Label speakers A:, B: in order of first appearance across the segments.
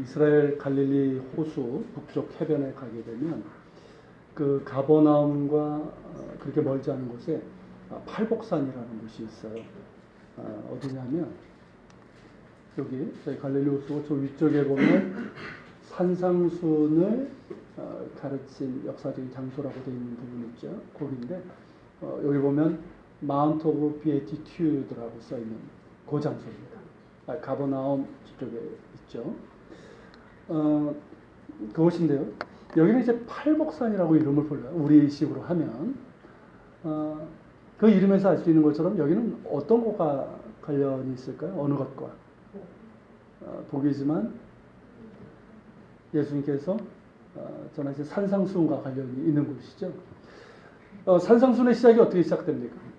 A: 이스라엘 갈릴리 호수 북쪽 해변에 가게 되면 그 가버나움과 그렇게 멀지 않은 곳에 팔복산이라는 곳이 있어요. 어디냐면 여기 저희 갈릴리 호수 저 위쪽에 보면 산상순을 가르친 역사적인 장소라고 되어 있는 부분 있죠. 거기인데 여기 보면 마운트 오브 비에티튜드라고 써 있는 그 장소입니다. 가버나움 쪽에 있죠. 그것인데요. 여기는 이제 팔복산이라고 이름을 불러요. 우리식으로 하면 그 이름에서 알 수 있는 것처럼 여기는 어떤 것과 관련이 있을까요? 어느 것과? 복이지만 예수님께서 전하신 산상순과 관련이 있는 곳이죠. 산상순의 시작이 어떻게 시작됩니까?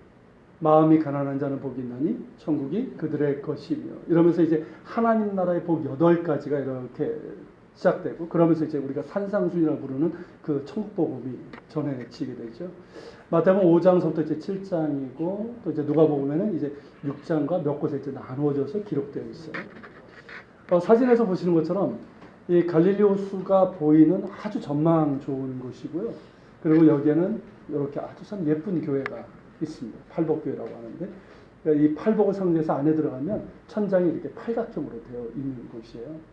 A: 마음이 가난한 자는 복이 있나니 천국이 그들의 것이며 이러면서 이제 하나님 나라의 복 8가지가 이렇게 시작되고 그러면서 이제 우리가 산상순이라고 부르는 그 천국 복음이 전해지게 되죠. 마태복음 5장부터 이제 7장이고 또 이제 누가복음에는 이제 6장과 몇 곳에 이제 나누어져서 기록되어 있어요. 사진에서 보시는 것처럼 이 갈릴리 호수가 보이는 아주 전망 좋은 곳이고요. 그리고 여기에는 이렇게 아주 참 예쁜 교회가 있습니다. 팔복교회라고 하는데 그러니까 이 팔복을 상징해서 안에 들어가면 천장이 이렇게 팔각형으로 되어 있는 곳이에요.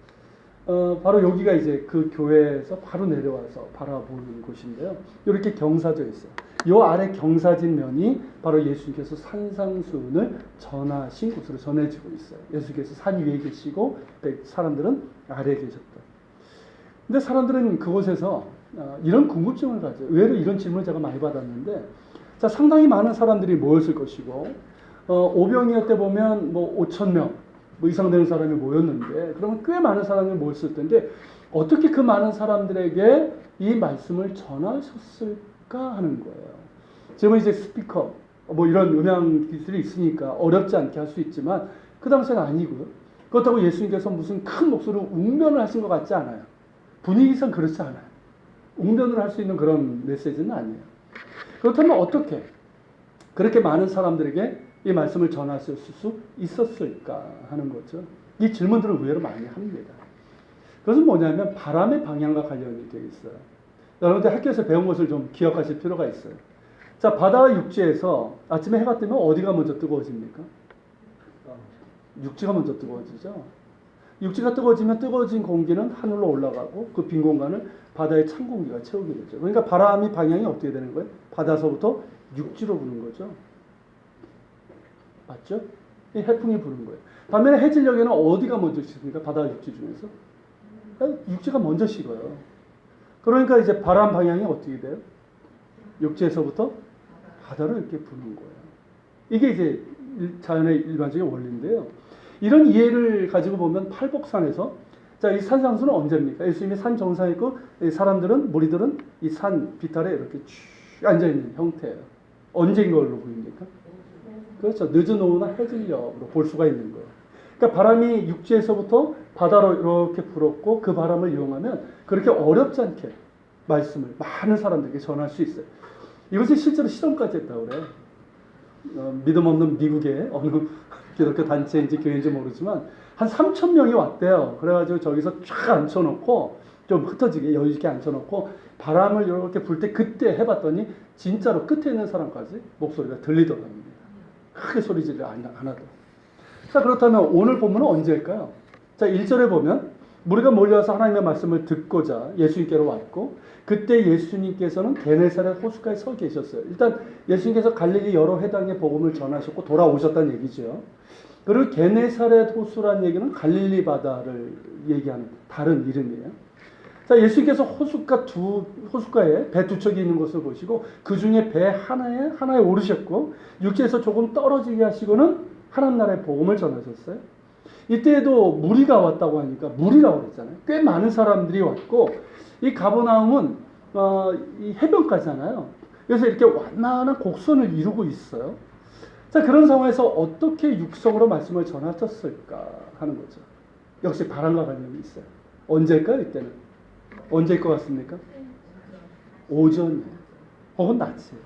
A: 바로 여기가 이제 그 교회에서 바로 내려와서 바라보는 곳인데요. 이렇게 경사져 있어요. 이 아래 경사진 면이 바로 예수님께서 산상순을 전하신 곳으로 전해지고 있어요. 예수께서 산 위에 계시고 사람들은 아래에 계셨다. 근데 사람들은 그곳에서 이런 궁금증을 가져요. 의외로 이런 질문을 제가 많이 받았는데 자, 상당히 많은 사람들이 모였을 것이고 오병이어 때 보면 뭐 5,000명 이상 되는 사람이 모였는데 그러면 꽤 많은 사람이 모였을 텐데 어떻게 그 많은 사람들에게 이 말씀을 전하셨을까 하는 거예요. 지금은 이제 스피커 뭐 이런 음향 기술이 있으니까 어렵지 않게 할 수 있지만 그 당시에는 아니고요. 그렇다고 예수님께서 무슨 큰 목소리로 웅변을 하신 것 같지 않아요. 분위기상 그렇지 않아요. 웅변을 할 수 있는 그런 메시지는 아니에요. 그렇다면 어떻게 그렇게 많은 사람들에게 이 말씀을 전하실 수 있었을까 하는 거죠. 이 질문들을 의외로 많이 합니다. 그것은 뭐냐면 바람의 방향과 관련이 되어 있어요. 여러분들 학교에서 배운 것을 좀 기억하실 필요가 있어요. 자, 바다와 육지에서 아침에 해가 뜨면 어디가 먼저 뜨거워집니까? 육지가 먼저 뜨거워지죠. 육지가 뜨거워지면 뜨거워진 공기는 하늘로 올라가고 그 빈 공간을 바다의 찬 공기가 채우게 되죠. 그러니까 바람의 방향이 어떻게 되는 거예요? 바다서부터 육지로 부는 거죠. 맞죠? 이 해풍이 부는 거예요. 반면에 해질녘에는 어디가 먼저 식습니까? 바다와 육지 중에서? 육지가 먼저 식어요. 그러니까 이제 바람 방향이 어떻게 돼요? 육지에서부터 바다로 이렇게 부는 거예요. 이게 이제 자연의 일반적인 원리인데요. 이런 이해를 가지고 보면 팔복산에서 자, 이 산상수는 언제입니까? 예수님이 산 정상에 있고 사람들은 무리들은 이 산 비탈에 이렇게 쭉 앉아 있는 형태예요. 언제인 걸로 보입니까? 그렇죠. 늦은 오후나 해질녘으로 볼 수가 있는 거예요. 그러니까 바람이 육지에서부터 바다로 이렇게 불었고 그 바람을 이용하면 그렇게 어렵지 않게 말씀을 많은 사람들에게 전할 수 있어요. 이것이 실제로 실험까지 했다고 그래요. 믿음 없는 미국의 어느 기독교 단체인지 교회인지 모르지만 한 3,000명이 왔대요. 그래가지고 저기서 쫙 앉혀놓고 좀 흩어지게 여유 있게 앉혀놓고 바람을 이렇게 불 때 그때 해봤더니 진짜로 끝에 있는 사람까지 목소리가 들리더랍니다. 크게 소리지를 안 하더라고요. 자, 그렇다면 오늘 본문은 언제일까요? 자, 1절에 보면 우리가 몰려와서 하나님의 말씀을 듣고자 예수님께로 왔고 그때 예수님께서는 게네사렛 호숫가에 서 계셨어요. 일단 예수님께서 갈릴리 여러 회당의 복음을 전하셨고 돌아오셨다는 얘기죠. 그리고 게네사렛 호수라는 얘기는 갈릴리 바다를 얘기하는 다른 이름이에요. 자, 예수님께서 호숫가에 배 두 척이 있는 것을 보시고 그 중에 배 하나에 오르셨고 육지에서 조금 떨어지게 하시고는 하나님 나라의 복음을 전하셨어요. 이때에도 무리가 왔다고 하니까 무리라고 그랬잖아요. 꽤 많은 사람들이 왔고 이 가버나움은 이 해변가잖아요. 그래서 이렇게 완만한 곡선을 이루고 있어요. 자, 그런 상황에서 어떻게 육성으로 말씀을 전하셨을까 하는 거죠. 역시 바람과 관련이 있어요. 언제일까요? 이때는 언제일 것 같습니까? 오전 혹은 낮이에요.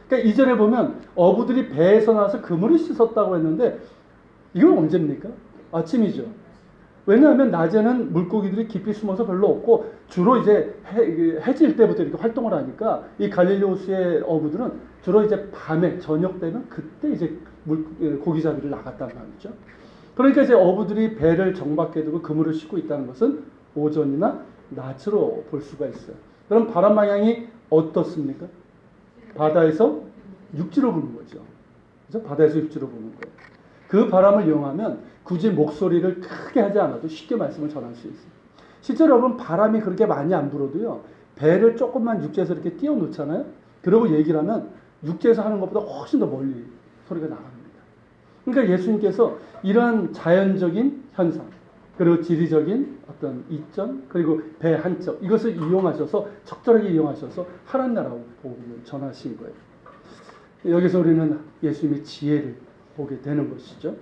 A: 그러니까 이전에 보면 어부들이 배에서 나와서 그물을 씻었다고 했는데 이건 언제입니까? 아침이죠. 왜냐하면 낮에는 물고기들이 깊이 숨어서 별로 없고 주로 이제 해질 때부터 이렇게 활동을 하니까 이 갈릴리 호수의 어부들은 주로 이제 밤에 저녁 되면 그때 이제 고기잡이를 나갔단 말이죠. 그러니까 이제 어부들이 배를 정박해 두고 그물을 싣고 있다는 것은 오전이나 낮으로 볼 수가 있어요. 그럼 바람 방향이 어떻습니까? 바다에서 육지로 부는 거죠. 그래서 바다에서 육지로 부는 거예요. 그 바람을 이용하면 굳이 목소리를 크게 하지 않아도 쉽게 말씀을 전할 수 있어요. 실제로 여러분 바람이 그렇게 많이 안 불어도요. 배를 조금만 육지에서 이렇게 띄워놓잖아요. 그러고 얘기를 하면 육지에서 하는 것보다 훨씬 더 멀리 소리가 나갑니다. 그러니까 예수님께서 이러한 자연적인 현상 그리고 지리적인 어떤 이점 그리고 배 한 척 이것을 이용하셔서 적절하게 이용하셔서 하나님 나라 복음을 전하신 거예요. 여기서 우리는 예수님의 지혜를 보게 되는 것이죠.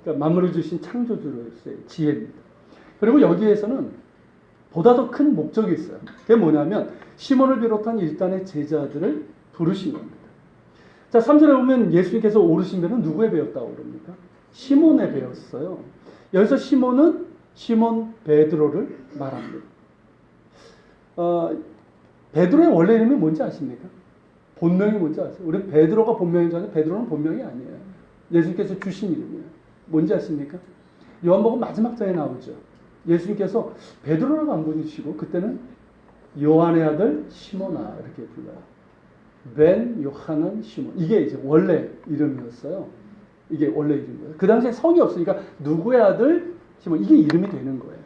A: 그러니까 만물을 주신 창조주로서의 지혜입니다. 그리고 여기에서는 보다 더 큰 목적이 있어요. 그게 뭐냐면 시몬을 비롯한 일단의 제자들을 부르신 겁니다. 자, 3절에 보면 예수님께서 오르신 배는 누구의 배였다고 그럽니까? 시몬의 배였어요. 여기서 시몬은 시몬 베드로를 말합니다. 베드로의 원래 이름이 뭔지 아십니까? 본명이 뭔지 아세요? 우리 베드로가 본명인 줄 아는데 베드로는 본명이 아니에요. 예수님께서 주신 이름이에요. 뭔지 아십니까? 요한복음 마지막 장에 나오죠. 예수님께서 베드로라고 안 부르시고 그때는 요한의 아들 시몬아 이렇게 불러요. 벤 요한은 시몬. 이게 이제 원래 이름이었어요. 이게 원래 이름이에요. 그 당시에 성이 없으니까 누구의 아들 시몬 이게 이름이 되는 거예요.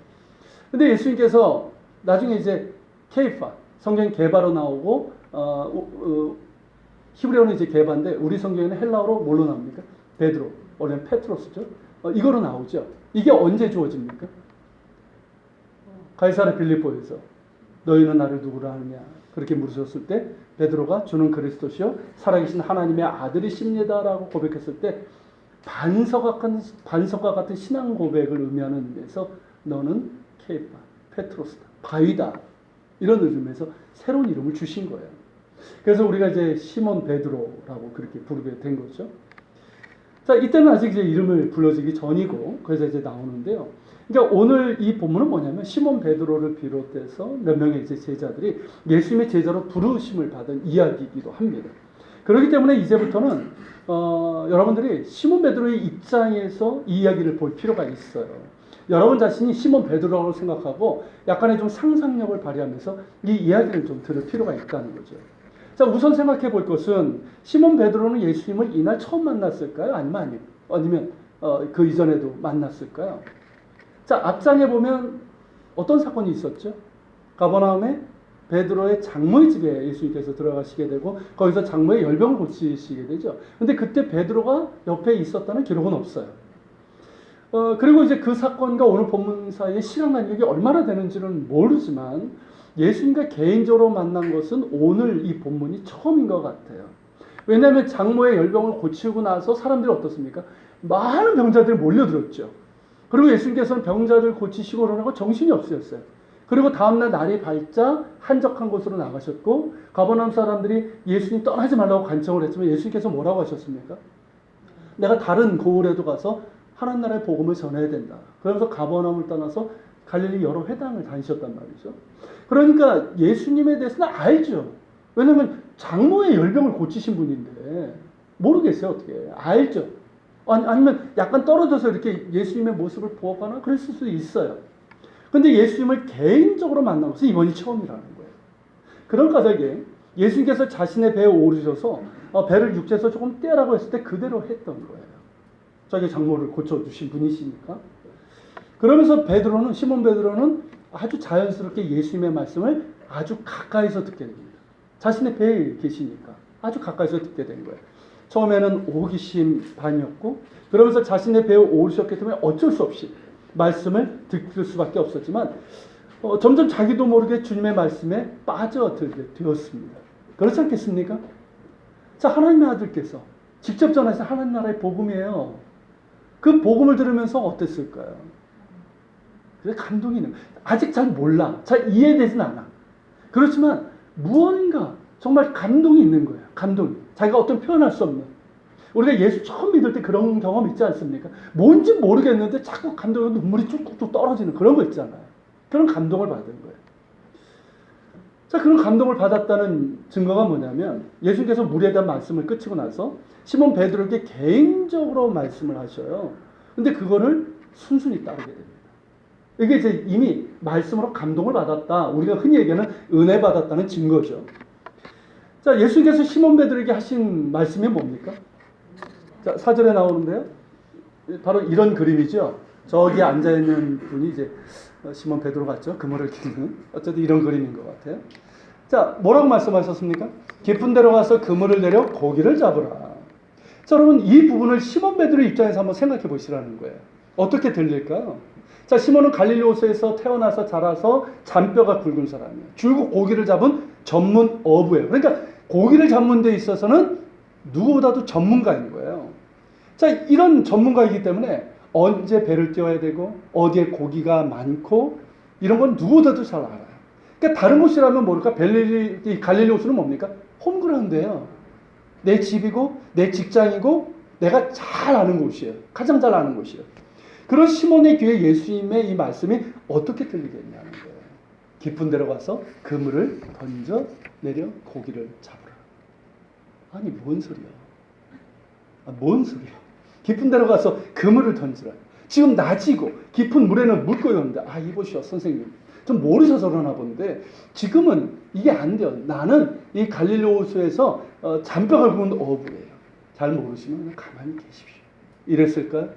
A: 근데 예수님께서 나중에 이제 케이파 성경 개바로 나오고 히브리어는 이제 개바인데 우리 성경에는 헬라어로 뭘로 나옵니까? 베드로, 원래는 페트로스죠. 이거로 나오죠. 이게 언제 주어집니까? 가이사랴 빌립보에서 너희는 나를 누구라 하느냐 그렇게 물으셨을 때 베드로가 주는 그리스도시요 살아계신 하나님의 아들이십니다라고 고백했을 때 반석과 같은 신앙 고백을 의미하는 의미에서 너는 케이파, 페트로스다, 바위다 이런 의미에서 새로운 이름을 주신 거예요. 그래서 우리가 이제 시몬 베드로라고 그렇게 부르게 된 거죠. 자, 이때는 아직 이제 이름을 불러지기 전이고 그래서 이제 나오는데요. 그러니까 오늘 이 본문은 뭐냐면 시몬 베드로를 비롯해서 몇 명의 이제 제자들이 예수님의 제자로 부르심을 받은 이야기이기도 합니다. 그렇기 때문에 이제부터는 여러분들이 시몬 베드로의 입장에서 이 이야기를 볼 필요가 있어요. 여러분 자신이 시몬 베드로라고 생각하고 약간의 좀 상상력을 발휘하면서 이 이야기를 좀 들을 필요가 있다는 거죠. 자, 우선 생각해 볼 것은 시몬 베드로는 예수님을 이날 처음 만났을까요? 아니면 그 이전에도 만났을까요? 자, 앞장에 보면 어떤 사건이 있었죠? 가버나움에 베드로의 장모의 집에 예수님께서 들어가시게 되고 거기서 장모의 열병을 고치시게 되죠. 근데 그때 베드로가 옆에 있었다는 기록은 없어요. 그리고 이제 그 사건과 오늘 본문 사이에 시간 간격이 얼마나 되는지는 모르지만 예수님과 개인적으로 만난 것은 오늘 이 본문이 처음인 것 같아요. 왜냐하면 장모의 열병을 고치고 나서 사람들이 어떻습니까? 많은 병자들이 몰려들었죠. 그리고 예수님께서는 병자들 고치시고 그러고 정신이 없으셨어요. 그리고 다음날 날이 밝자 한적한 곳으로 나가셨고 가버나움 사람들이 예수님 떠나지 말라고 간청을 했지만 예수님께서 뭐라고 하셨습니까? 내가 다른 고을에도 가서 하나님 나라의 복음을 전해야 된다. 그러면서 가버나움을 떠나서 갈릴리 여러 회당을 다니셨단 말이죠. 그러니까 예수님에 대해서는 알죠. 왜냐하면 장모의 열병을 고치신 분인데 모르겠어요. 어떻게 알죠. 아니면 약간 떨어져서 이렇게 예수님의 모습을 보거나 그랬을 수도 있어요. 근데 예수님을 개인적으로 만난 것은 이번이 처음이라는 거예요. 그런 까닭에 예수님께서 자신의 배에 오르셔서 배를 육지에서 조금 떼라고 했을 때 그대로 했던 거예요. 자기 장모를 고쳐주신 분이시니까. 그러면서 시몬 베드로는 아주 자연스럽게 예수님의 말씀을 아주 가까이서 듣게 됩니다. 자신의 배에 계시니까 아주 가까이서 듣게 된 거예요. 처음에는 호기심 반이었고 그러면서 자신의 배에 오르셨기 때문에 어쩔 수 없이 말씀을 듣을 수밖에 없었지만 점점 자기도 모르게 주님의 말씀에 빠져들게 되었습니다. 그렇지 않겠습니까? 자, 하나님의 아들께서 직접 전하신 하나님 나라의 복음이에요. 그 복음을 들으면서 어땠을까요? 그래서 감동이 있는 거예요. 아직 잘 몰라. 잘 이해되진 않아. 그렇지만 무언가 정말 감동이 있는 거예요. 감동이. 자기가 어떤 표현할 수 없는. 우리가 예수 처음 믿을 때 그런 경험 있지 않습니까? 뭔지 모르겠는데 자꾸 감동으로 눈물이 쭉쭉 떨어지는 그런 거 있잖아요. 그런 감동을 받은 거예요. 자, 그런 감동을 받았다는 증거가 뭐냐면 예수께서 물에 대한 말씀을 끝이고 나서 시몬 베드로에게 개인적으로 말씀을 하셔요. 근데 그거를 순순히 따르게 됩니다. 이게 이제 이미 말씀으로 감동을 받았다. 우리가 흔히 얘기하는 은혜 받았다는 증거죠. 자, 예수께서 시몬 베드로에게 하신 말씀이 뭡니까? 자, 4절에 나오는데요. 바로 이런 그림이죠. 저기 앉아있는 분이 이제 시몬 베드로 같죠? 그물을 깃는. 어쨌든 이런 그림인 것 같아요. 자, 뭐라고 말씀하셨습니까? 깊은 데로 가서 그물을 내려 고기를 잡으라. 자, 여러분 이 부분을 시몬 베드로 입장에서 한번 생각해 보시라는 거예요. 어떻게 들릴까요? 자, 시몬은 갈릴리 호수에서 태어나서 자라서 잔뼈가 굵은 사람이에요. 줄곧 고기를 잡은 전문 어부예요. 그러니까 고기를 잡는 데 있어서는 누구보다도 전문가인 거예요. 자, 이런 전문가이기 때문에 언제 배를 띄워야 되고 어디에 고기가 많고 이런 건 누구보다도 잘 알아요. 그러니까 다른 곳이라면 모를까? 갈릴리 호수는 뭡니까? 홈그라운드예요. 내 집이고 내 직장이고 내가 잘 아는 곳이에요. 가장 잘 아는 곳이에요. 그런 시몬의 귀에 예수님의 이 말씀이 어떻게 들리겠냐는 거예요. 깊은 데로 가서 그물을 던져 내려 고기를 잡으라. 아니 뭔 소리야? 뭔 소리야? 깊은 데로 가서 그물을 던지라. 지금 낮이고 깊은 물에는 물고기 없는데 이보시오 선생님. 좀 모르셔서 그러나 본데 지금은 이게 안 돼요. 나는 이 갈릴리 호수에서 잔뼈가 굵은 어부예요. 잘 모르시면 그냥 가만히 계십시오. 이랬을까요?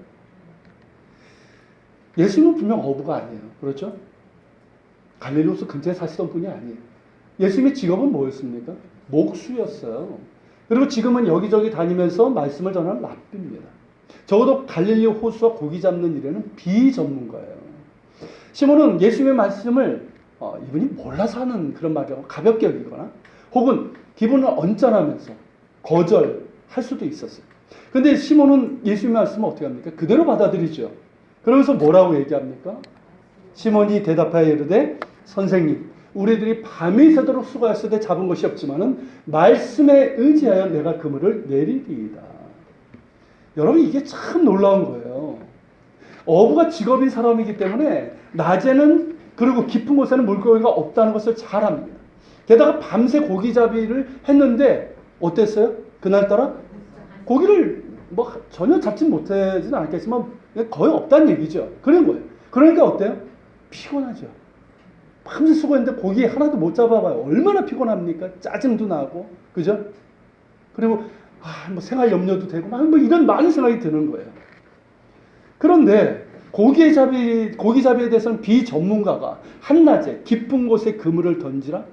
A: 예수님은 분명 어부가 아니에요. 그렇죠? 갈릴리 호수 근처에 사시던 분이 아니에요. 예수님의 직업은 뭐였습니까? 목수였어요. 그리고 지금은 여기저기 다니면서 말씀을 전하는 랍비입니다. 적어도 갈릴리 호수와 고기 잡는 일에는 비전문가예요. 시몬은 예수님의 말씀을 이분이 몰라서 하는 그런 말이라고 가볍게 여기거나 혹은 기분을 언짢아하면서 거절할 수도 있었어요. 그런데 시몬은 예수님의 말씀을 어떻게 합니까? 그대로 받아들이죠. 그러면서 뭐라고 얘기합니까? 시몬이 대답하여 이르되 선생님 우리들이 밤이 새도록 수고하였으되 잡은 것이 없지만은 말씀에 의지하여 내가 그물을 내리리이다. 여러분 이게 참 놀라운 거예요. 어부가 직업인 사람이기 때문에 낮에는 그리고 깊은 곳에는 물고기가 없다는 것을 잘 압니다. 게다가 밤새 고기잡이를 했는데 어땠어요? 그날따라 고기를 전혀 잡지 못하지는 않겠지만 거의 없다는 얘기죠. 그런 거예요. 그러니까 어때요? 피곤하죠. 밤새 수고했는데 고기 하나도 못 잡아봐요. 얼마나 피곤합니까? 짜증도 나고, 그죠? 그리고 생활 염려도 되고 이런 많은 생각이 드는 거예요. 그런데 고기잡이에 대해서는 비전문가가 한낮에 깊은 곳에 그물을 던지라?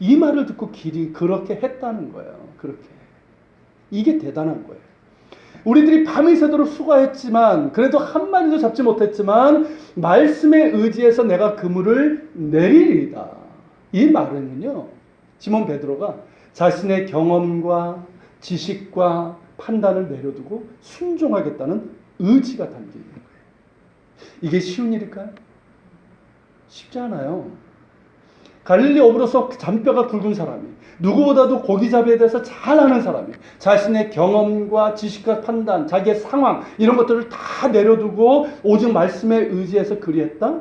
A: 이 말을 듣고 길이 그렇게 했다는 거예요. 그렇게. 이게 대단한 거예요. 우리들이 밤이 새도록 수고했지만 그래도 한 마리도 잡지 못했지만 말씀에 의지해서 내가 그물을 내리리이다. 이 말은요. 시몬 베드로가 자신의 경험과 지식과 판단을 내려두고 순종하겠다는 의지가 담겨 있는 거예요. 이게 쉬운 일일까요? 쉽지 않아요. 갈릴리 어부로서 잔뼈가 굵은 사람이 누구보다도 고기잡이에 대해서 잘 아는 사람이 자신의 경험과 지식과 판단, 자기의 상황 이런 것들을 다 내려두고 오직 말씀에 의지해서 그리했다?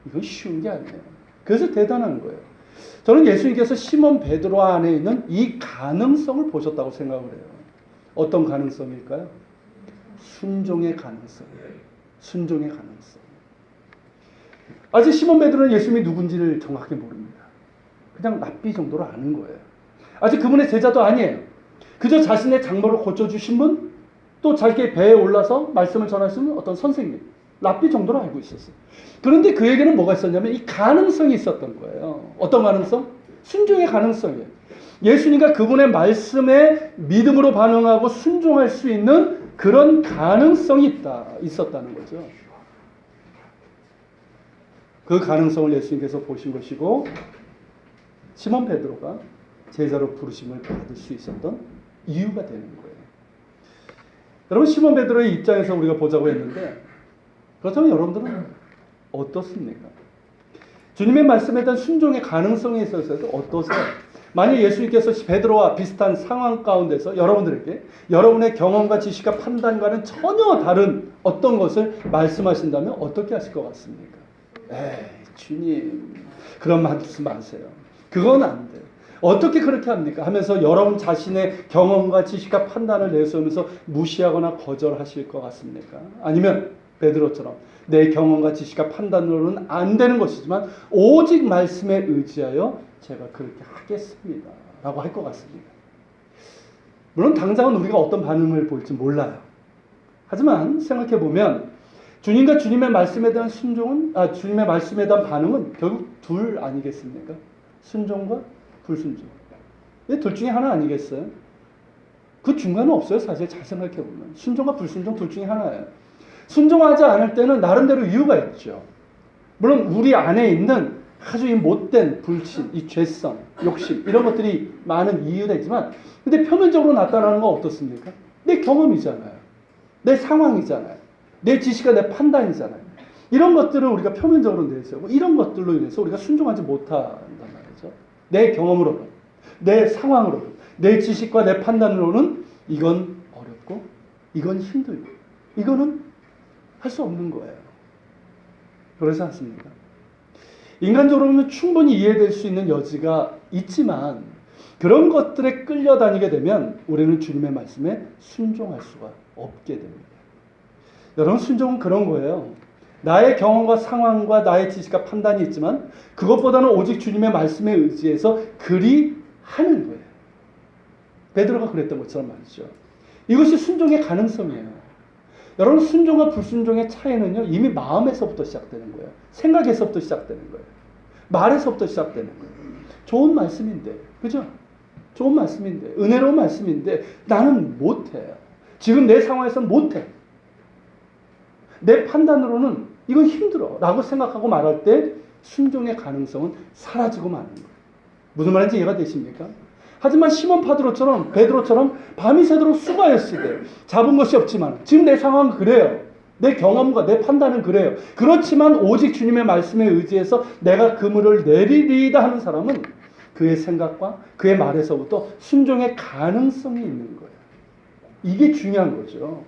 A: 이건 쉬운 게 아니에요. 그래서 대단한 거예요. 저는 예수님께서 시몬 베드로 안에 있는 이 가능성을 보셨다고 생각을 해요. 어떤 가능성일까요? 순종의 가능성이에요. 순종의 가능성. 아직 시몬 베드로는 예수님이 누군지를 정확히 모릅니다. 그냥 랍비 정도로 아는 거예요. 아직 그분의 제자도 아니에요. 그저 자신의 장모를 고쳐주신 분, 또 자기 배에 올라서 말씀을 전하시는 어떤 선생님, 랍비 정도로 알고 있었어요. 그런데 그에게는 뭐가 있었냐면 이 가능성이 있었던 거예요. 어떤 가능성? 순종의 가능성이에요. 예수님과 그분의 말씀에 믿음으로 반응하고 순종할 수 있는 그런 가능성이 있었다는 거죠. 그 가능성을 예수님께서 보신 것이고 시몬 베드로가 제자로 부르심을 받을 수 있었던 이유가 되는 거예요. 여러분 시몬 베드로의 입장에서 우리가 보자고 했는데 그렇다면 여러분들은 어떻습니까? 주님의 말씀에 대한 순종의 가능성에 있어서 어떠세요? 만약 예수님께서 베드로와 비슷한 상황 가운데서 여러분들에게 여러분의 경험과 지식과 판단과는 전혀 다른 어떤 것을 말씀하신다면 어떻게 하실 것 같습니까? 에이, 주님, 그런 말씀 하세요. 그건 안 돼요. 어떻게 그렇게 합니까? 하면서 여러분 자신의 경험과 지식과 판단을 내세우면서 무시하거나 거절하실 것 같습니까? 아니면 베드로처럼 내 경험과 지식과 판단으로는 안 되는 것이지만 오직 말씀에 의지하여 제가 그렇게 하겠습니다 라고 할 것 같습니다. 물론 당장은 우리가 어떤 반응을 볼지 몰라요. 하지만 생각해보면 주님과 주님의 말씀에 대한 주님의 말씀에 대한 반응은 결국 둘 아니겠습니까? 순종과 불순종. 둘 중에 하나 아니겠어요? 그 중간은 없어요. 사실 잘 생각해보면. 순종과 불순종 둘 중에 하나예요. 순종하지 않을 때는 나름대로 이유가 있죠. 물론 우리 안에 있는 아주 이 못된 불신, 이 죄성, 욕심 이런 것들이 많은 이유되지만 근데 표면적으로 나타나는 건 어떻습니까? 내 경험이잖아요. 내 상황이잖아요. 내 지식과 내 판단이잖아요. 이런 것들을 우리가 표면적으로 내세우고 이런 것들로 인해서 우리가 순종하지 못한단 말이죠. 내 경험으로는, 내 상황으로는, 내 지식과 내 판단으로는 이건 어렵고 이건 힘들고 이거는 할 수 없는 거예요. 그렇지 않습니까? 인간적으로는 충분히 이해될 수 있는 여지가 있지만 그런 것들에 끌려다니게 되면 우리는 주님의 말씀에 순종할 수가 없게 됩니다. 여러분, 순종은 그런 거예요. 나의 경험과 상황과 나의 지식과 판단이 있지만 그것보다는 오직 주님의 말씀에 의지해서 그리 하는 거예요. 베드로가 그랬던 것처럼 말이죠. 이것이 순종의 가능성이에요. 여러분, 순종과 불순종의 차이는요, 이미 마음에서부터 시작되는 거예요. 생각에서부터 시작되는 거예요. 말에서부터 시작되는 거예요. 좋은 말씀인데, 그죠? 좋은 말씀인데, 은혜로운 말씀인데, 나는 못해요. 지금 내 상황에서는 못해. 내 판단으로는 이건 힘들어. 라고 생각하고 말할 때, 순종의 가능성은 사라지고 마는 거예요. 무슨 말인지 이해가 되십니까? 하지만 시몬 베드로처럼 밤이 새도록 수고하였으되 잡은 것이 없지만 지금 내 상황은 그래요. 내 경험과 내 판단은 그래요. 그렇지만 오직 주님의 말씀에 의지해서 내가 그물을 내리리이다 하는 사람은 그의 생각과 그의 말에서부터 순종의 가능성이 있는 거예요. 이게 중요한 거죠.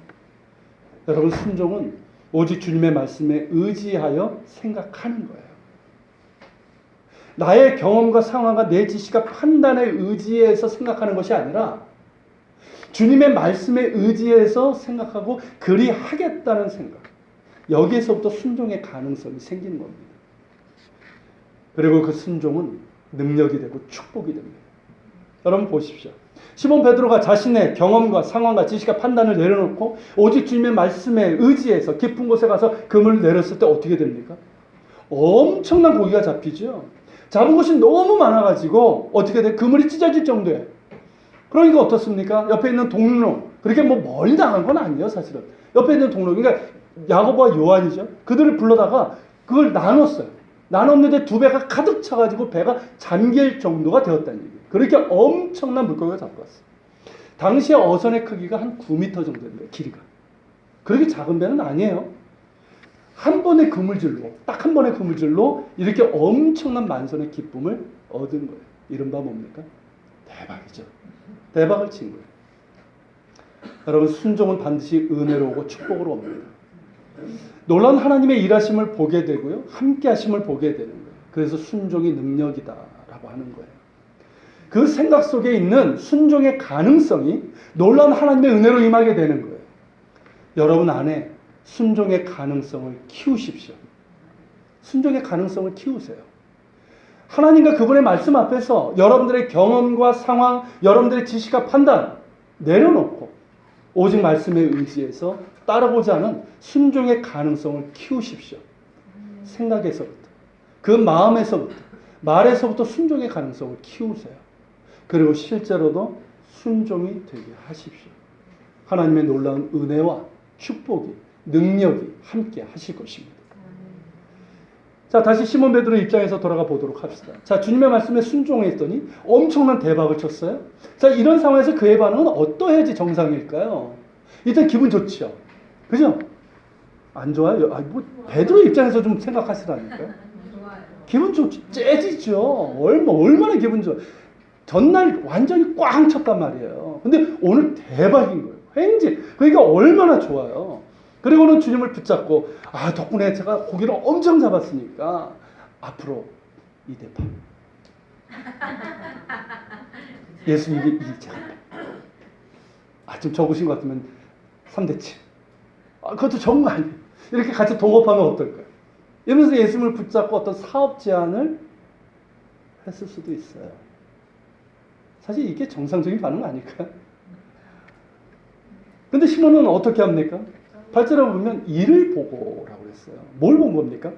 A: 여러분, 순종은 오직 주님의 말씀에 의지하여 생각하는 거예요. 나의 경험과 상황과 내 지식과 판단에 의지해서 생각하는 것이 아니라 주님의 말씀에 의지해서 생각하고 그리 하겠다는 생각. 여기에서부터 순종의 가능성이 생기는 겁니다. 그리고 그 순종은 능력이 되고 축복이 됩니다. 여러분 보십시오. 시몬 베드로가 자신의 경험과 상황과 지식과 판단을 내려놓고 오직 주님의 말씀에 의지해서 깊은 곳에 가서 그물을 내렸을 때 어떻게 됩니까? 엄청난 고기가 잡히죠. 잡은 것이 너무 많아가지고 어떻게 돼? 그물이 찢어질 정도예요. 그러니까 어떻습니까? 옆에 있는 동료, 그렇게 뭐 멀리 나간 건 아니에요, 사실은. 옆에 있는 동료, 그러니까 야고보와 요한이죠. 그들을 불러다가 그걸 나눴어요. 나눴는데 두 배가 가득 차가지고 배가 잠길 정도가 되었다는 얘기예요. 그렇게 엄청난 물고기가 잡고 왔어요. 당시에 어선의 크기가 한 9m 정도 됩니다, 길이가. 그렇게 작은 배는 아니에요. 한 번의 그물질로, 딱 한 번의 그물질로 이렇게 엄청난 만선의 기쁨을 얻은 거예요. 이른바 뭡니까? 대박이죠. 대박을 친 거예요. 여러분, 순종은 반드시 은혜로 오고 축복으로 옵니다. 놀라운 하나님의 일하심을 보게 되고요. 함께 하심을 보게 되는 거예요. 그래서 순종이 능력이다라고 하는 거예요. 그 생각 속에 있는 순종의 가능성이 놀라운 하나님의 은혜로 임하게 되는 거예요. 여러분 안에 순종의 가능성을 키우십시오. 순종의 가능성을 키우세요. 하나님과 그분의 말씀 앞에서 여러분들의 경험과 상황, 여러분들의 지식과 판단 내려놓고 오직 말씀에 의지해서 따라보지 않은 순종의 가능성을 키우십시오. 생각에서부터, 그 마음에서부터, 말에서부터 순종의 가능성을 키우세요. 그리고 실제로도 순종이 되게 하십시오. 하나님의 놀라운 은혜와 축복이, 능력이 함께 하실 것입니다. 자, 다시 시몬 베드로 입장에서 돌아가 보도록 합시다. 자, 주님의 말씀에 순종했더니 엄청난 대박을 쳤어요. 자, 이런 상황에서 그의 반응은 어떠해야지 정상일까요? 일단 기분 좋죠. 그죠? 안 좋아요? 뭐 베드로 입장에서 좀 생각하시라니까요. 기분 좋죠. 째지죠. 얼마나 기분 좋아. 전날 완전히 꽝 쳤단 말이에요. 근데 오늘 대박인 거예요. 횡재. 그러니까 얼마나 좋아요. 그리고는 주님을 붙잡고 덕분에 제가 고기를 엄청 잡았으니까 앞으로 2대8. 예수님이 이기자. 좀 적으신 것 같으면 3대7. 그것도 적은 거 아니에요. 이렇게 같이 동업하면 어떨까요? 이러면서 예수님을 붙잡고 어떤 사업 제안을 했을 수도 있어요. 사실 이게 정상적인 반응 아닐까요? 근데 시몬은 어떻게 합니까? 8절에 보면 이를 보고라고 했어요. 뭘 본 겁니까?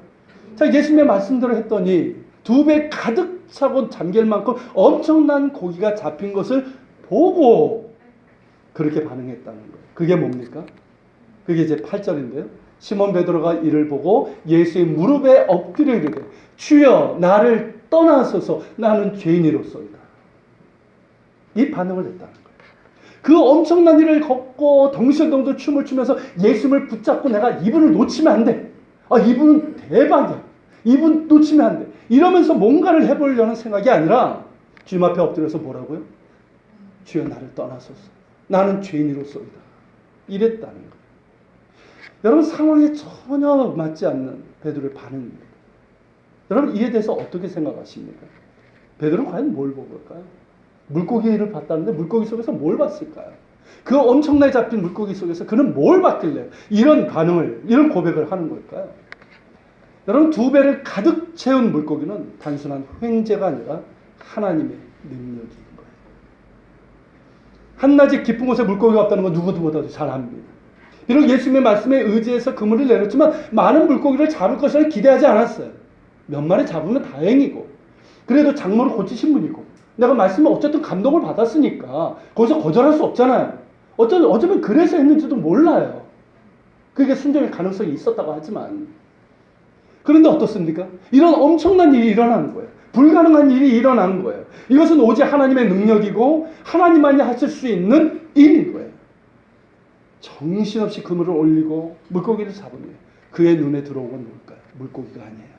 A: 자, 예수님의 말씀대로 했더니 2배 가득 차고 잠길 만큼 엄청난 고기가 잡힌 것을 보고 그렇게 반응했다는 거예요. 그게 뭡니까? 그게 이제 8절인데요. 시몬 베드로가 이를 보고 예수의 무릎에 엎드려 이르되 주여 나를 떠나소서 나는 죄인이로소이다. 이 반응을 했다는 거예요. 그 엄청난 일을 걷고 덩실덩실 춤을 추면서 예수님을 붙잡고 내가 이분을 놓치면 안 돼. 이분은 대박이야. 이분 놓치면 안 돼. 이러면서 뭔가를 해보려는 생각이 아니라 주님 앞에 엎드려서 뭐라고요? 주여 나를 떠나소서. 나는 죄인으로서이다. 이랬다는 거예요. 여러분 상황에 전혀 맞지 않는 베드로의 반응입니다. 여러분 이에 대해서 어떻게 생각하십니까? 베드로는 과연 뭘 본 걸까요? 물고기를 봤다는데 물고기 속에서 뭘 봤을까요? 그 엄청나게 잡힌 물고기 속에서 그는 뭘 봤길래 이런 반응을, 이런 고백을 하는 걸까요? 여러분 2배를 가득 채운 물고기는 단순한 횡재가 아니라 하나님의 능력인 거예요. 한낮이 깊은 곳에 물고기가 없다는 건 누구보다도 잘 압니다. 비록 예수님의 말씀에 의지해서 그물을 내렸지만 많은 물고기를 잡을 것을 기대하지 않았어요. 몇 마리 잡으면 다행이고 그래도 장모를 고치신 분이고 내가 말씀에 어쨌든 감동을 받았으니까 거기서 거절할 수 없잖아요. 어쩌면 그래서 했는지도 몰라요. 그게 순종의 가능성이 있었다고 하지만 그런데 어떻습니까? 이런 엄청난 일이 일어나는 거예요. 불가능한 일이 일어나는 거예요. 이것은 오직 하나님의 능력이고 하나님만이 하실 수 있는 일인 거예요. 정신없이 그물을 올리고 물고기를 잡으면 그의 눈에 들어온 건 뭘까요? 물고기가 아니에요.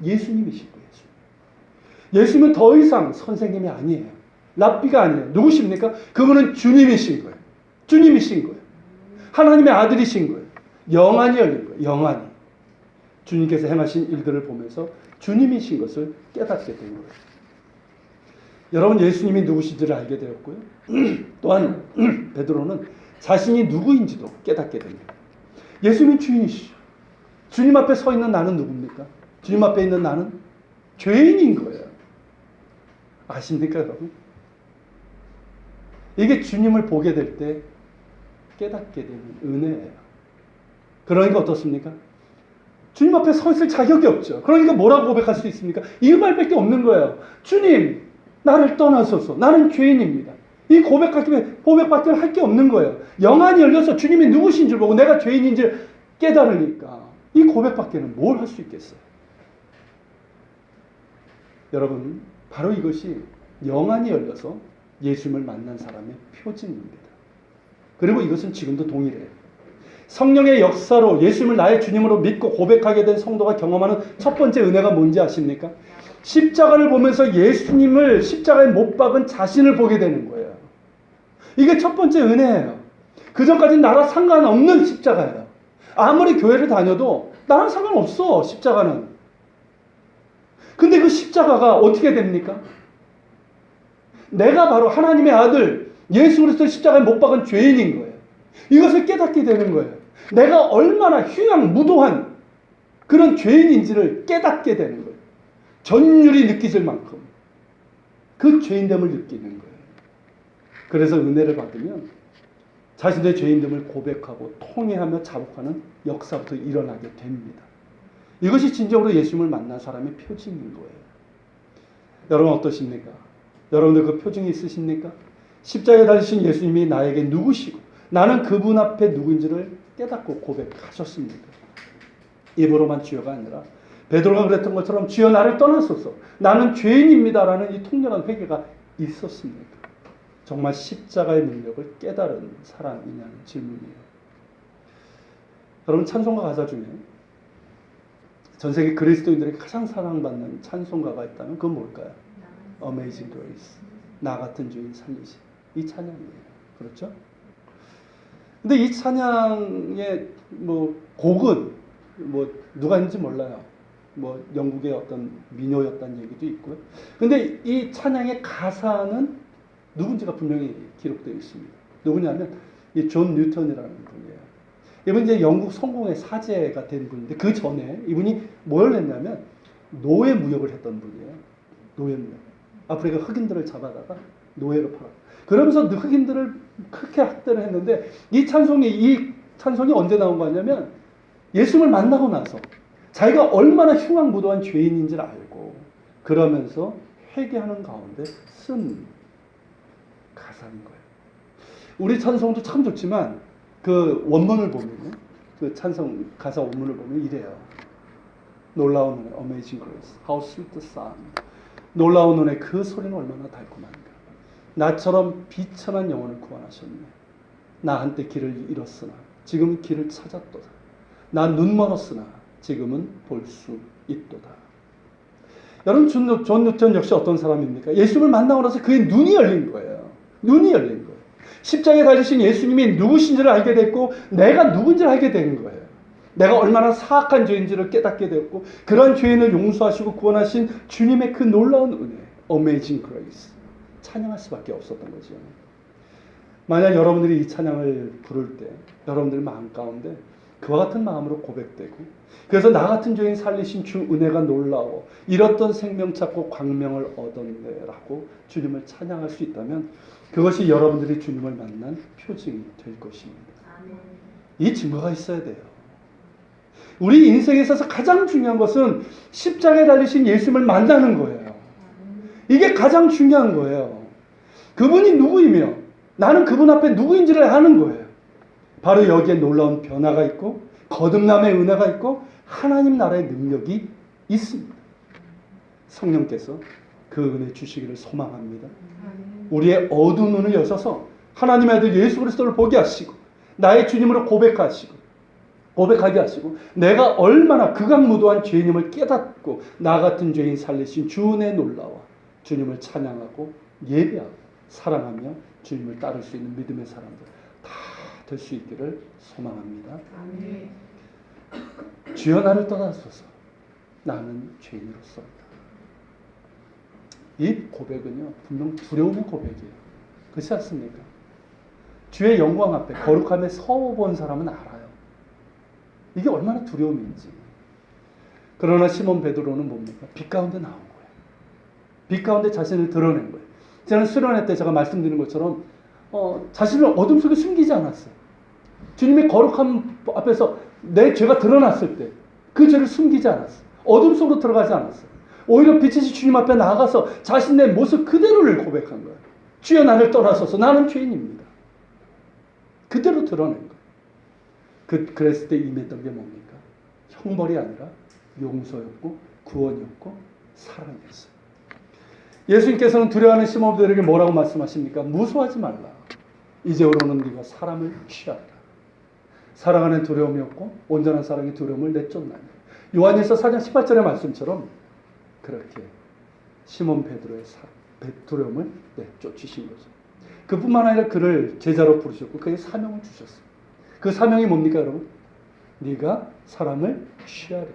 A: 예수님이신 거예요. 예수님은 더 이상 선생님이 아니에요. 랍비가 아니에요. 누구십니까? 그분은 주님이신 거예요. 주님이신 거예요. 하나님의 아들이신 거예요. 영안이 열린 거예요. 영안이. 주님께서 행하신 일들을 보면서 주님이신 것을 깨닫게 된 거예요. 여러분 예수님이 누구신지를 알게 되었고요. 또한 베드로는 자신이 누구인지도 깨닫게 됩니다. 예수님이 주인이시죠. 주님 앞에 서 있는 나는 누굽니까? 주님 앞에 있는 나는 죄인인 거예요. 아십니까 여러분? 이게 주님을 보게 될 때 깨닫게 되는 은혜예요. 그러니까 어떻습니까? 주님 앞에 서 있을 자격이 없죠. 그러니까 뭐라고 고백할 수 있습니까? 이 말밖에 없는 거예요. 주님, 나를 떠나소서. 나는 죄인입니다. 이 고백밖에 할 게 없는 거예요. 영안이 열려서 주님이 누구신 줄 보고 내가 죄인인 줄 깨달으니까 이 고백밖에는 뭘 할 수 있겠어요? 여러분, 바로 이것이 영안이 열려서 예수님을 만난 사람의 표징입니다. 그리고 이것은 지금도 동일해요. 성령의 역사로 예수님을 나의 주님으로 믿고 고백하게 된 성도가 경험하는 첫 번째 은혜가 뭔지 아십니까? 십자가를 보면서 예수님을 십자가에 못 박은 자신을 보게 되는 거예요. 이게 첫 번째 은혜예요. 그전까지는 나랑 상관없는 십자가예요. 아무리 교회를 다녀도 나랑 상관없어, 십자가는. 근데 그 십자가가 어떻게 됩니까? 내가 바로 하나님의 아들 예수 그리스도 십자가에 못 박은 죄인인 거예요. 이것을 깨닫게 되는 거예요. 내가 얼마나 흉악무도한 그런 죄인인지를 깨닫게 되는 거예요. 전율이 느껴질 만큼 그 죄인됨을 느끼는 거예요. 그래서 은혜를 받으면 자신의 죄인됨을 고백하고 통회하며 자복하는 역사부터 일어나게 됩니다. 이것이 진정으로 예수님을 만난 사람의 표징인 거예요. 여러분 어떠십니까? 여러분들 그 표징이 있으십니까? 십자가에 달리신 예수님이 나에게 누구시고 나는 그분 앞에 누구인지를 깨닫고 고백하셨습니까? 입으로만 주여가 아니라 베드로가 그랬던 것처럼 주여 나를 떠나소서 나는 죄인입니다라는 이 통렬한 회개가 있었습니까? 정말 십자가의 능력을 깨달은 사람이냐는 질문이에요. 여러분 찬송가 가사 중에 전 세계 그리스도인들에게 가장 사랑받는 찬송가가 있다면 그건 뭘까요? Amazing Grace. 나 같은 죄인 살리심. 이 찬양이에요. 그렇죠? 근데 이 찬양의 뭐 곡은 뭐 누가 있는지 몰라요. 뭐 영국의 어떤 민요였다는 얘기도 있고요. 근데 이 찬양의 가사는 누군지가 분명히 기록되어 있습니다. 누구냐면 이 존 뉴턴이라는 분이에요. 이분 이제 영국 성공의 사제가 된 분인데 그 전에 이분이 뭘 했냐면 노예 무역을 했던 분이에요. 노예 무역. 아프리카 흑인들을 잡아다가 노예로 팔아. 그러면서 흑인들을 그렇게 학대를 했는데 이 찬송이 언제 나온 거냐면 예수를 만나고 나서 자기가 얼마나 흉악무도한 죄인인지를 알고 그러면서 회개하는 가운데 쓴 가사인 거예요. 우리 찬송도 참 좋지만 그 원문을 보면요, 그 찬송 가사 원문을 보면 이래요. 놀라운 은혜, Amazing Grace, How Sweet the Sound. 놀라운 은혜, 그 소리는 얼마나 달콤한가. 나처럼 비천한 영혼을 구원하셨네. 나 한때 길을 잃었으나 지금 길을 찾았도다. 나 눈 멀었으나 지금은 볼 수 있도다. 여러분, 존 뉴턴 역시 어떤 사람입니까? 예수를 만나고 나서 그의 눈이 열린 거예요. 눈이 열린 거예요. 십자가에 달리신 예수님이 누구신지를 알게 됐고 내가 누군지를 알게 된 거예요. 내가 얼마나 사악한 죄인지를 깨닫게 되었고 그런 죄인을 용서하시고 구원하신 주님의 그 놀라운 은혜, Amazing Grace, 찬양할 수밖에 없었던 거죠. 만약 여러분들이 이 찬양을 부를 때 여러분들 마음 가운데 그와 같은 마음으로 고백되고 그래서 나 같은 죄인 살리신 주 은혜가 놀라워 잃었던 생명 찾고 광명을 얻었네라고 주님을 찬양할 수 있다면 그것이 여러분들이 주님을 만난 표징이 될 것입니다. 이 증거가 있어야 돼요. 우리 인생에 있어서 가장 중요한 것은 십자가에 달리신 예수님을 만나는 거예요. 이게 가장 중요한 거예요. 그분이 누구이며 나는 그분 앞에 누구인지를 아는 거예요. 바로 여기에 놀라운 변화가 있고 거듭남의 은혜가 있고 하나님 나라의 능력이 있습니다. 성령께서 그 은혜 주시기를 소망합니다. 우리의 어두운 눈을 여셔서 하나님의 아들 예수 그리스도를 보게 하시고 나의 주님으로 고백하게 하시고 내가 얼마나 극악무도한 죄인임을 깨닫고 나 같은 죄인 살리신 주 은혜에 놀라와 주님을 찬양하고 예배하고 사랑하며 주님을 따를 수 있는 믿음의 사람들 다 될 수 있기를 소망합니다. 아멘. 주여 나를 떠나소서 나는 죄인으로서이다. 이 고백은요 분명 두려움의 고백이에요. 그렇지 않습니까? 주의 영광 앞에 거룩함에 서본 사람은 알아요. 이게 얼마나 두려움인지. 그러나 시몬 베드로는 뭡니까? 빛 가운데 나온 거예요. 빛 가운데 자신을 드러낸 거예요. 저는 수련회 때 제가 말씀드린 것처럼 자신을 어둠 속에 숨기지 않았어요. 주님의 거룩함 앞에서 내 죄가 드러났을 때 그 죄를 숨기지 않았어요. 어둠 속으로 들어가지 않았어요. 오히려 빛이신 주님 앞에 나가서 자신의 모습 그대로를 고백한 거예요. 주여 나를 떠나소서 나는 죄인입니다. 그대로 드러낸 거예요. 그랬을 때 임했던 게 뭡니까? 형벌이 아니라 용서였고 구원이었고 사랑이었어요. 예수님께서는 두려워하는 시몬 베드로에게 뭐라고 말씀하십니까? 무서워하지 말라. 이제부로는 네가 사람을 취하라. 사랑하는 두려움이 없고 온전한 사랑의 두려움을 내쫓나니. 요한일서 4장 18절의 말씀처럼 그렇게 시몬 베드로의 두려움을 내쫓으신 거죠. 그뿐만 아니라 그를 제자로 부르셨고 그에게 사명을 주셨어요. 그 사명이 뭡니까 여러분? 네가 사람을 취하리라.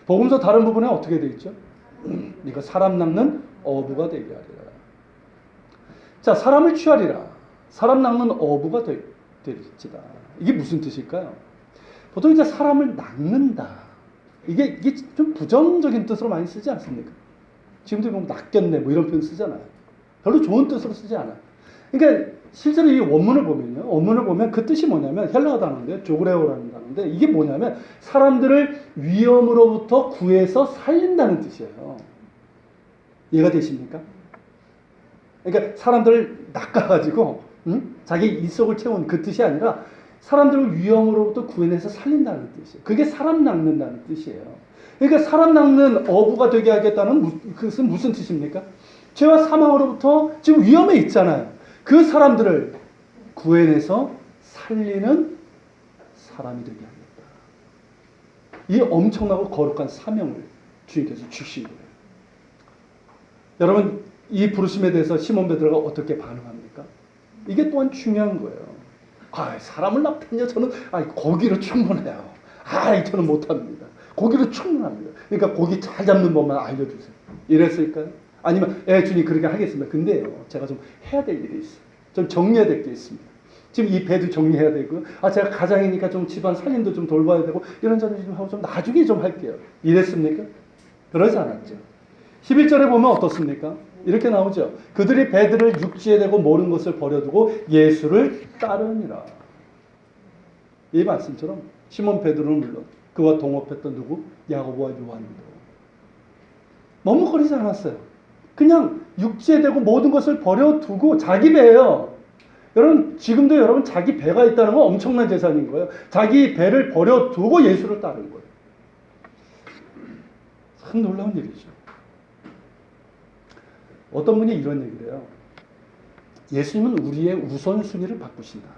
A: 복음서 다른 부분에 어떻게 되어 있죠? 네가 사람 낚는 어부가 되게 하리라. 자, 사람을 취하리라. 사람 낚는 어부가 될지다. 이게 무슨 뜻일까요? 보통 이제 사람을 낚는다. 이게 좀 부정적인 뜻으로 많이 쓰지 않습니까? 지금도 보면 낚였네 뭐 이런 표현 쓰잖아요. 별로 좋은 뜻으로 쓰지 않아요. 그러니까 실제로 이 원문을 보면 그 뜻이 뭐냐면 헬라어 단어인데 조그레오라는 단어인데 이게 뭐냐면 사람들을 위험으로부터 구해서 살린다는 뜻이에요. 이해가 되십니까? 그러니까 사람들을 낚아가지고 자기 입속을 채운 그 뜻이 아니라 사람들을 위험으로부터 구해내서 살린다는 뜻이에요. 그게 사람 낚는다는 뜻이에요. 그러니까 사람 낚는 어부가 되게 하겠다는 그것은 무슨 뜻입니까? 죄와 사망으로부터 지금 위험에 있잖아요. 그 사람들을 구해내서 살리는 사람이 되게 하겠다. 이 엄청나고 거룩한 사명을 주님께서 주신 거예요. 여러분 이 부르심에 대해서 시몬 베드로가 어떻게 반응합니까? 이게 또한 중요한 거예요. 사람을 납득하냐? 저는 고기로 충분해요. 저는 못합니다. 고기로 충분합니다. 그러니까 고기 잘 잡는 법만 알려주세요. 이랬을까요? 아니면 주님 그렇게 하겠습니다. 근데요, 제가 좀 해야 될 일이 있어요. 좀 정리해야 될 게 있습니다. 지금 이 배도 정리해야 되고요. 제가 가장이니까 좀 집안 살림도 좀 돌봐야 되고 이런저런 좀 하고 좀 나중에 좀 할게요. 이랬습니까? 그러지 않았죠. 11절에 보면 어떻습니까? 이렇게 나오죠. 그들이 배들을 육지에 대고 모든 것을 버려두고 예수를 따르니라. 이 말씀처럼 시몬 베드로는 물론 그와 동업했던 누구? 야고보와 요한도 머뭇거리지 않았어요. 그냥 육지에 대고 모든 것을 버려두고 자기 배예요. 여러분 지금도 여러분 자기 배가 있다는 건 엄청난 재산인 거예요. 자기 배를 버려두고 예수를 따른 거예요. 참 놀라운 일이죠. 어떤 분이 이런 얘기를 해요. 예수님은 우리의 우선순위를 바꾸신다.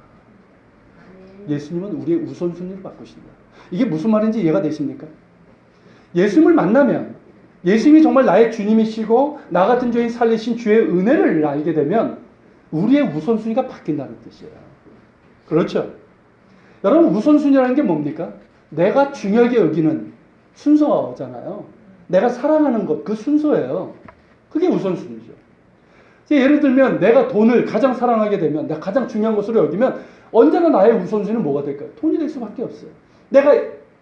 A: 예수님은 우리의 우선순위를 바꾸신다. 이게 무슨 말인지 이해가 되십니까? 예수님을 만나면 예수님이 정말 나의 주님이시고 나 같은 죄인 살리신 주의 은혜를 알게 되면 우리의 우선순위가 바뀐다는 뜻이에요. 그렇죠? 여러분 우선순위라는 게 뭡니까? 내가 중요하게 여기는 순서잖아요. 내가 사랑하는 것, 그 순서예요. 그게 우선순위죠. 예를 들면 내가 돈을 가장 사랑하게 되면 내가 가장 중요한 것으로 여기면 언제나 나의 우선순위는 뭐가 될까요? 돈이 될 수밖에 없어요. 내가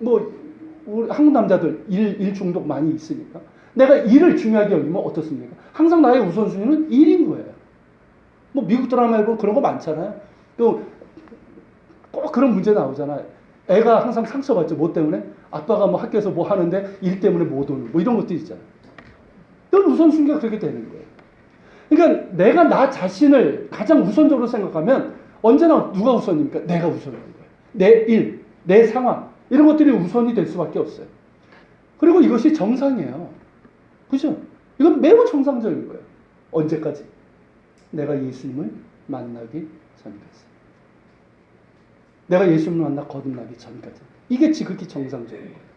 A: 우리 한국 남자들 일 중독 많이 있으니까 내가 일을 중요하게 여기면 어떻습니까? 항상 나의 우선순위는 일인 거예요. 미국 드라마에 보면 그런 거 많잖아요. 또 꼭 그런 문제 나오잖아요. 애가 항상 상처받죠. 뭐 때문에? 아빠가 학교에서 뭐 하는데 일 때문에 못 오는 이런 것들이 있잖아요. 이런 우선순위가 그렇게 되는 거예요. 그러니까 내가 나 자신을 가장 우선적으로 생각하면 언제나 누가 우선입니까? 내가 우선인 거예요. 내 일, 내 상황 이런 것들이 우선이 될 수밖에 없어요. 그리고 이것이 정상이에요. 그죠? 이건 매우 정상적인 거예요. 언제까지? 내가 예수님을 만나기 전까지. 내가 예수님을 만나 거듭나기 전까지. 이게 지극히 정상적인 거예요.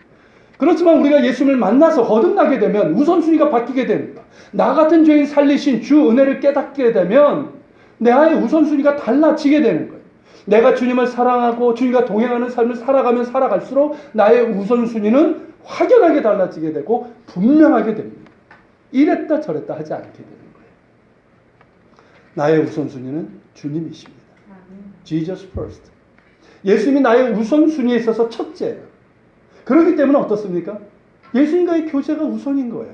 A: 그렇지만 우리가 예수님을 만나서 거듭나게 되면 우선순위가 바뀌게 됩니다. 나 같은 죄인 살리신 주 은혜를 깨닫게 되면 나의 우선순위가 달라지게 되는 거예요. 내가 주님을 사랑하고 주님과 동행하는 삶을 살아가면 살아갈수록 나의 우선순위는 확연하게 달라지게 되고 분명하게 됩니다. 이랬다 저랬다 하지 않게 되는 거예요. 나의 우선순위는 주님이십니다. Jesus first. 예수님이 나의 우선순위에 있어서 첫째예요. 그렇기 때문에 어떻습니까? 예수님과의 교제가 우선인 거예요.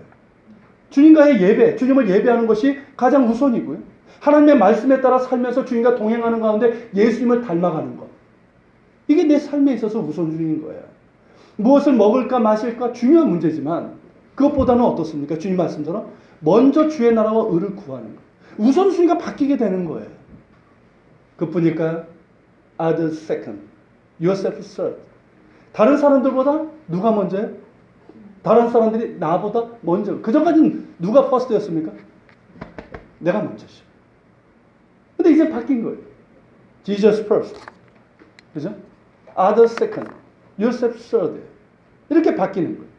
A: 주님과의 예배, 주님을 예배하는 것이 가장 우선이고요. 하나님의 말씀에 따라 살면서 주님과 동행하는 가운데 예수님을 닮아가는 것. 이게 내 삶에 있어서 우선순위인 거예요. 무엇을 먹을까 마실까 중요한 문제지만 그것보다는 어떻습니까? 주님 말씀처럼 먼저 주의 나라와 의를 구하는 것. 우선순위가 바뀌게 되는 거예요. 그뿐일까요? Others second, yourself third. 다른 사람들보다 누가 먼저예요? 다른 사람들이 나보다 먼저. 그전까지는 누가 퍼스트였습니까? 내가 먼저죠. 근데 이제 바뀐 거예요. Jesus first. 그죠? Others second, yourself third. 이렇게 바뀌는 거예요.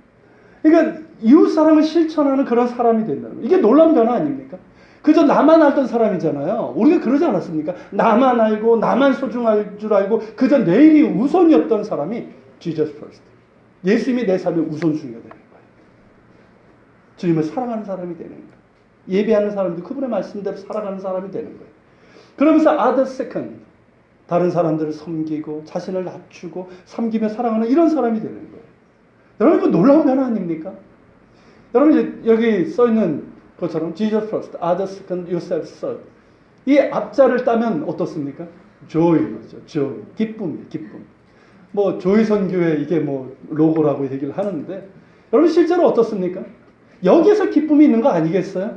A: 그러니까 이웃사랑을 실천하는 그런 사람이 된다는 거예요. 이게 놀라운 변화 아닙니까? 그저 나만 알던 사람이잖아요. 우리가 그러지 않았습니까? 나만 알고 나만 소중할 줄 알고 그저 내일이 우선이었던 사람이 Jesus first. 예수님이 내 삶의 우선순위가 되는 거예요. 주님을 사랑하는 사람이 되는 거예요. 예배하는 사람도 그분의 말씀대로 살아가는 사람이 되는 거예요. 그러면서 other second. 다른 사람들을 섬기고 자신을 낮추고 섬기며 사랑하는 이런 사람이 되는 거예요. 여러분 이거 놀라운 변화 아닙니까? 여러분 여기 써있는 것처럼 Jesus first, others second, yourself third. 이 앞자를 따면 어떻습니까? joy죠. joy. 기쁨이에요. 기쁨. 조이 선교회 이게 로고라고 얘기를 하는데 여러분 실제로 어떻습니까? 여기에서 기쁨이 있는 거 아니겠어요?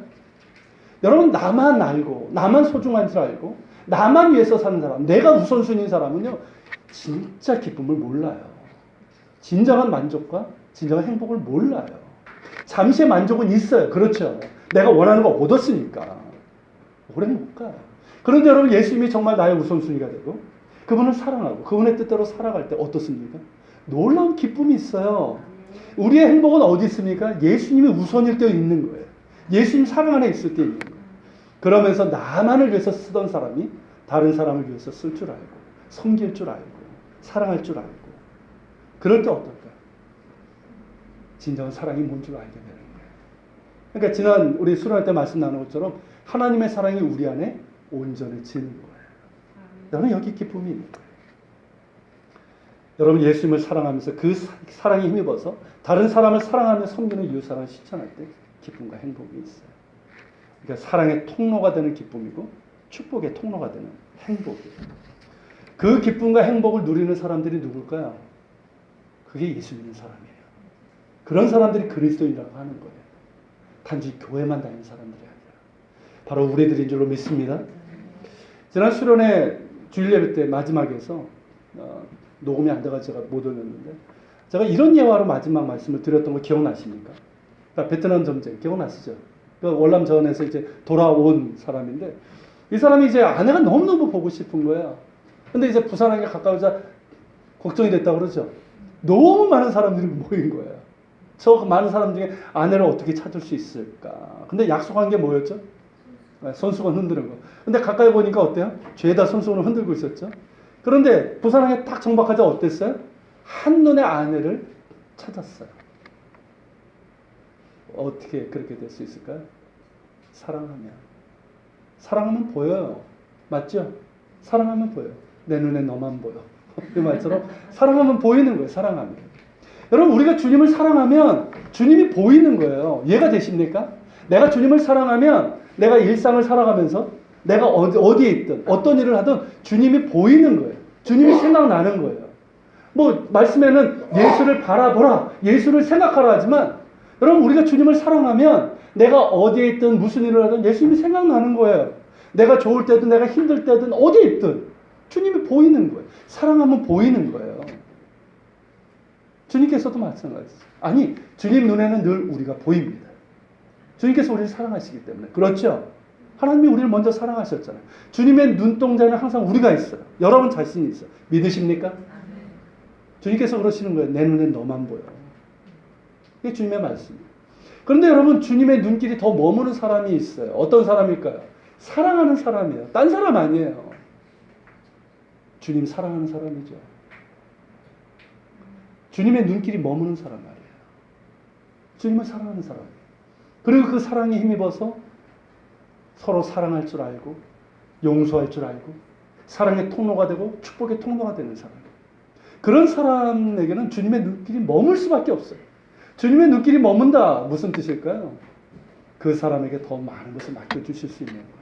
A: 여러분 나만 알고 나만 소중한 줄 알고 나만 위해서 사는 사람, 내가 우선순위인 사람은요 진짜 기쁨을 몰라요. 진정한 만족과 진정한 행복을 몰라요. 잠시의 만족은 있어요. 그렇죠. 내가 원하는 거 얻었으니까 오래 못 가요. 그런데 여러분 예수님이 정말 나의 우선순위가 되고 그분을 사랑하고 그분의 뜻대로 살아갈 때 어떻습니까? 놀라운 기쁨이 있어요. 우리의 행복은 어디 있습니까? 예수님이 우선일 때 있는 거예요. 예수님 사랑 안에 있을 때 있는 거예요. 그러면서 나만을 위해서 쓰던 사람이 다른 사람을 위해서 쓸 줄 알고 섬길 줄 알고 사랑할 줄 알고 그럴 때 어떨까요? 진정한 사랑이 뭔 줄 알게 되는 거예요. 그러니까 지난 우리 수련회 때 말씀 나눈 것처럼 하나님의 사랑이 우리 안에 온전해지는 거예요. 여러분 여기 기쁨이 있는 거예요. 여러분 예수님을 사랑하면서 그 사랑에 힘입어서 다른 사람을 사랑하며 섬기는 이웃사랑을 실천할 때 기쁨과 행복이 있어요. 그러니까 사랑의 통로가 되는 기쁨이고 축복의 통로가 되는 행복이에요. 그 기쁨과 행복을 누리는 사람들이 누굴까요? 그게 예수 믿는 사람이에요. 그런 사람들이 그리스도인이라고 하는 거예요. 단지 교회만 다니는 사람들이 아니라 바로 우리들인 줄로 믿습니다. 지난 수련회 주일 예배 때 마지막에서 녹음이 안 돼가지고 제가 못 올렸는데 제가 이런 예화로 마지막 말씀을 드렸던 거 기억나십니까? 그러니까 베트남 전쟁 기억나시죠? 그 월남전에서 이제 돌아온 사람인데 이 사람이 이제 아내가 너무너무 보고 싶은 거예요. 근데 이제 부산항에 가까우자 걱정이 됐다고 그러죠. 너무 많은 사람들이 모인 거예요. 저 많은 사람 중에 아내를 어떻게 찾을 수 있을까? 근데 약속한 게 뭐였죠? 손수건 흔드는 거. 근데 가까이 보니까 어때요? 죄다 손수건을 흔들고 있었죠. 그런데 부산항에 딱 정박하자 어땠어요? 한눈에 아내를 찾았어요. 어떻게 그렇게 될 수 있을까요? 사랑하면 보여요. 맞죠? 사랑하면 보여요. 내 눈에 너만 보여. 그 말처럼 사랑하면 보이는 거예요. 사랑하면. 여러분 우리가 주님을 사랑하면 주님이 보이는 거예요. 이해가 되십니까? 내가 주님을 사랑하면 내가 일상을 살아가면서 내가 어디에 있든 어떤 일을 하든 주님이 보이는 거예요. 주님이 생각나는 거예요. 뭐 말씀에는 예수를 바라보라, 예수를 생각하라 하지만 여러분 우리가 주님을 사랑하면 내가 어디에 있든 무슨 일을 하든 예수님이 생각나는 거예요. 내가 좋을 때든 내가 힘들 때든 어디에 있든 주님이 보이는 거예요. 사랑하면 보이는 거예요. 주님께서도 마찬가지죠. 아니 주님 눈에는 늘 우리가 보입니다. 주님께서 우리를 사랑하시기 때문에. 그렇죠? 하나님이 우리를 먼저 사랑하셨잖아요. 주님의 눈동자는 항상 우리가 있어요. 여러분 자신이 있어요. 믿으십니까? 주님께서 그러시는 거예요. 내 눈에 너만 보여. 이게 주님의 말씀이에요. 그런데 여러분 주님의 눈길이 더 머무는 사람이 있어요. 어떤 사람일까요? 사랑하는 사람이에요. 딴 사람 아니에요. 주님 사랑하는 사람이죠. 주님의 눈길이 머무는 사람 말이에요. 주님을 사랑하는 사람이에요. 그리고 그 사랑에 힘입어서 서로 사랑할 줄 알고 용서할 줄 알고 사랑의 통로가 되고 축복의 통로가 되는 사람. 그런 사람에게는 주님의 눈길이 머물 수밖에 없어요. 주님의 눈길이 머문다. 무슨 뜻일까요? 그 사람에게 더 많은 것을 맡겨주실 수 있는 거예요.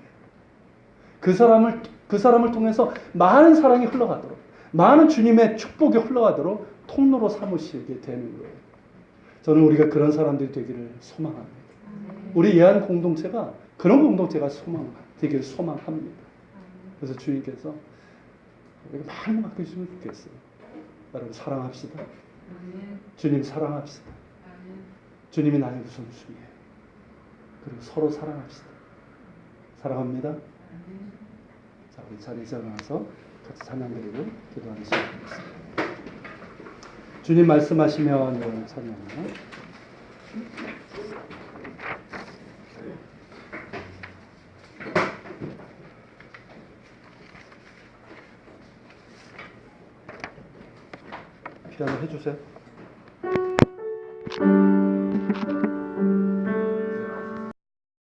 A: 그 사람을 통해서 많은 사랑이 흘러가도록 많은 주님의 축복이 흘러가도록 통로로 삼으시게 되는 거예요. 저는 우리가 그런 사람들이 되기를 소망합니다. 우리 예한 공동체가 그런 공동체가 되기를 소망합니다. 그래서 주님께서 우리가 많이 맡겨주시면 좋겠어요. 여러분 사랑합시다. 주님 사랑합시다. 주님이 나의 우선순위예요. 그리고 서로 사랑합시다. 사랑합니다. 자, 우리 자리에서 일어나서 같이 찬양 드리고 기도하는 시간 되겠습니다. 주님 말씀하시면 찬양합니다. 피아노 해주세요.